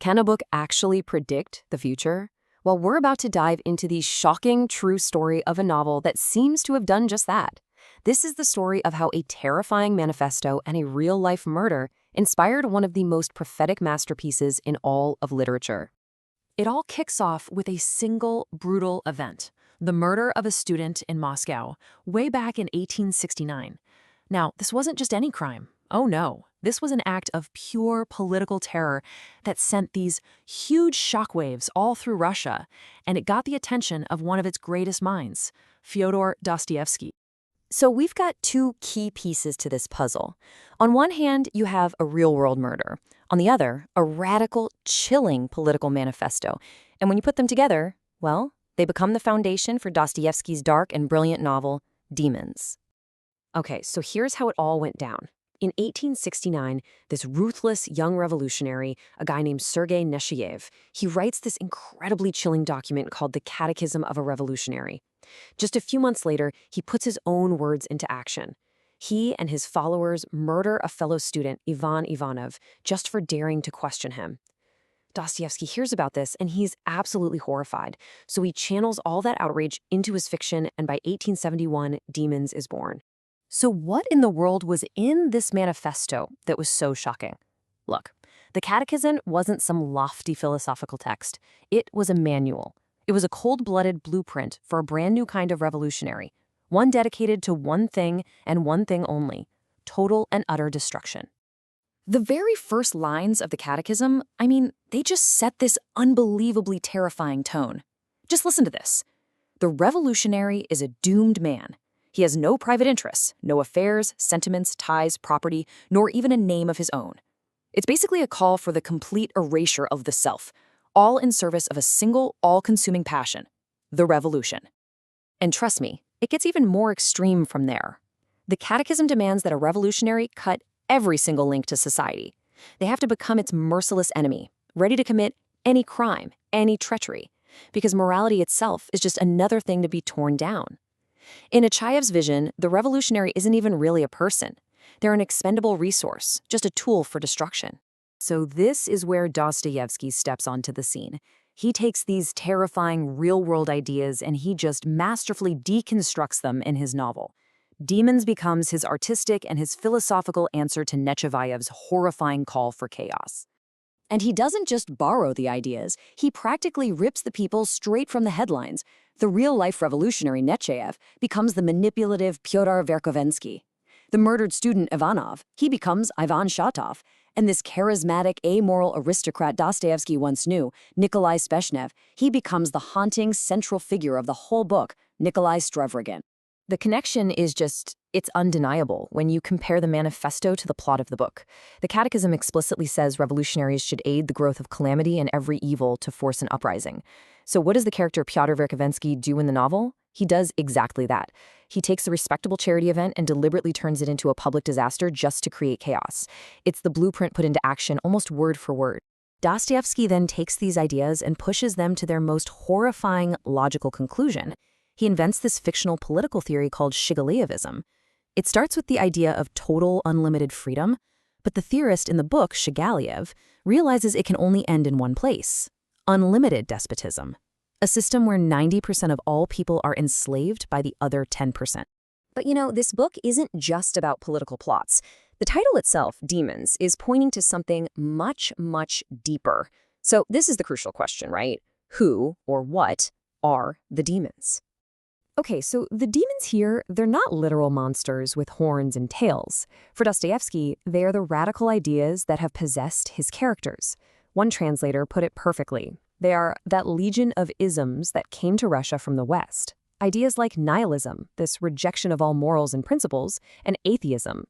Can a book actually predict the future? Well, we're about to dive into the shocking true story of a novel that seems to have done just that. This is the story of how a terrifying manifesto and a real-life murder inspired one of the most prophetic masterpieces in all of literature. It all kicks off with a single brutal event, the murder of a student in Moscow, way back in 1869. Now, this wasn't just any crime. Oh no, this was an act of pure political terror that sent these huge shockwaves all through Russia, and it got the attention of one of its greatest minds, Fyodor Dostoevsky. So we've got two key pieces to this puzzle. On one hand, you have a real-world murder. On the other, a radical, chilling political manifesto. And when you put them together, well, they become the foundation for Dostoevsky's dark and brilliant novel, Demons. Okay, so here's how it all went down. In 1869, this ruthless young revolutionary, a guy named Sergei Neshayev, he writes this incredibly chilling document called The Catechism of a Revolutionary. Just a few months later, he puts his own words into action. He and his followers murder a fellow student, Ivan Ivanov, just for daring to question him. Dostoevsky hears about this, and he's absolutely horrified. So he channels all that outrage into his fiction, and by 1871, Demons is born. So what in the world was in this manifesto that was so shocking? Look, the Catechism wasn't some lofty philosophical text. It was a manual. It was a cold-blooded blueprint for a brand new kind of revolutionary, one dedicated to one thing and one thing only: total and utter destruction. The very first lines of the Catechism, they just set this unbelievably terrifying tone. Just listen to this. The revolutionary is a doomed man. He has no private interests, no affairs, sentiments, ties, property, nor even a name of his own. It's basically a call for the complete erasure of the self, all in service of a single, all-consuming passion, the revolution. And trust me, it gets even more extreme from there. The Catechism demands that a revolutionary cut every single link to society. They have to become its merciless enemy, ready to commit any crime, any treachery, because morality itself is just another thing to be torn down. In Nechayev's vision, the revolutionary isn't even really a person. They're an expendable resource, just a tool for destruction. So this is where Dostoevsky steps onto the scene. He takes these terrifying real-world ideas and he just masterfully deconstructs them in his novel. Demons becomes his artistic and his philosophical answer to Nechayev's horrifying call for chaos. And he doesn't just borrow the ideas, he practically rips the people straight from the headlines. The real-life revolutionary Nechayev becomes the manipulative Pyotr Verkhovensky. The murdered student Ivanov, he becomes Ivan Shatov. And this charismatic, amoral aristocrat Dostoevsky once knew, Nikolai Speshnev, he becomes the haunting central figure of the whole book, Nikolai Strevregin. The connection is it's undeniable when you compare the manifesto to the plot of the book. The Catechism explicitly says revolutionaries should aid the growth of calamity and every evil to force an uprising. So what does the character Pyotr Verkhovensky do in the novel? He does exactly that. He takes a respectable charity event and deliberately turns it into a public disaster just to create chaos. It's the blueprint put into action almost word for word. Dostoevsky then takes these ideas and pushes them to their most horrifying logical conclusion. He invents this fictional political theory called Shigaleyevism. It starts with the idea of total, unlimited freedom, but the theorist in the book, Shigaleyev, realizes it can only end in one place: unlimited despotism, a system where 90% of all people are enslaved by the other 10%. But this book isn't just about political plots. The title itself, Demons, is pointing to something much, much deeper. So this is the crucial question, right? Who, or what, are the demons? Okay, so the demons here, they're not literal monsters with horns and tails. For Dostoevsky, they are the radical ideas that have possessed his characters. One translator put it perfectly. They are that legion of isms that came to Russia from the West. Ideas like nihilism, this rejection of all morals and principles, and atheism.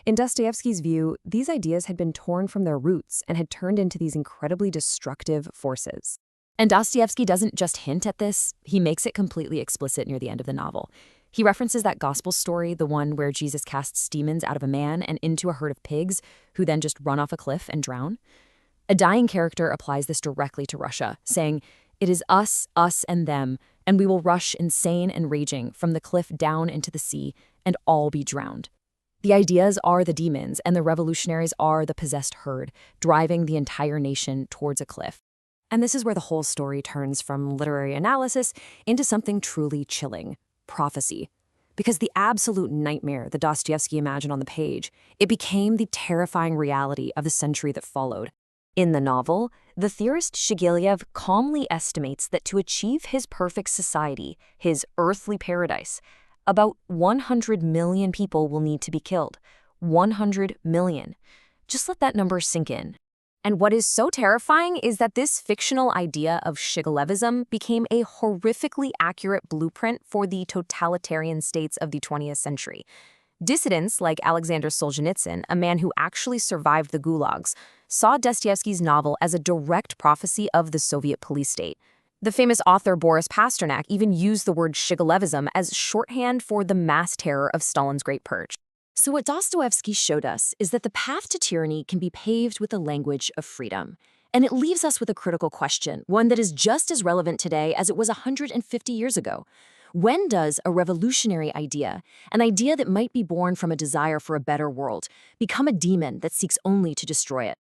In Dostoevsky's view, these ideas had been torn from their roots and had turned into these incredibly destructive forces. And Dostoevsky doesn't just hint at this, he makes it completely explicit near the end of the novel. He references that gospel story, the one where Jesus casts demons out of a man and into a herd of pigs, who then just run off a cliff and drown. A dying character applies this directly to Russia, saying, "It is us, and them, and we will rush insane and raging from the cliff down into the sea and all be drowned." The ideas are the demons, and the revolutionaries are the possessed herd, driving the entire nation towards a cliff. And this is where the whole story turns from literary analysis into something truly chilling: prophecy. Because the absolute nightmare that Dostoevsky imagined on the page, it became the terrifying reality of the century that followed. In the novel, the theorist Shigiliev calmly estimates that to achieve his perfect society, his earthly paradise, about 100 million people will need to be killed. 100 million. Just let that number sink in. And what is so terrifying is that this fictional idea of Shigilevism became a horrifically accurate blueprint for the totalitarian states of the 20th century. Dissidents like Alexander Solzhenitsyn, a man who actually survived the gulags, saw Dostoevsky's novel as a direct prophecy of the Soviet police state. The famous author Boris Pasternak even used the word Shigilevism as shorthand for the mass terror of Stalin's Great Purge. So what Dostoevsky showed us is that the path to tyranny can be paved with the language of freedom. And it leaves us with a critical question, one that is just as relevant today as it was 150 years ago. When does a revolutionary idea, an idea that might be born from a desire for a better world, become a demon that seeks only to destroy it?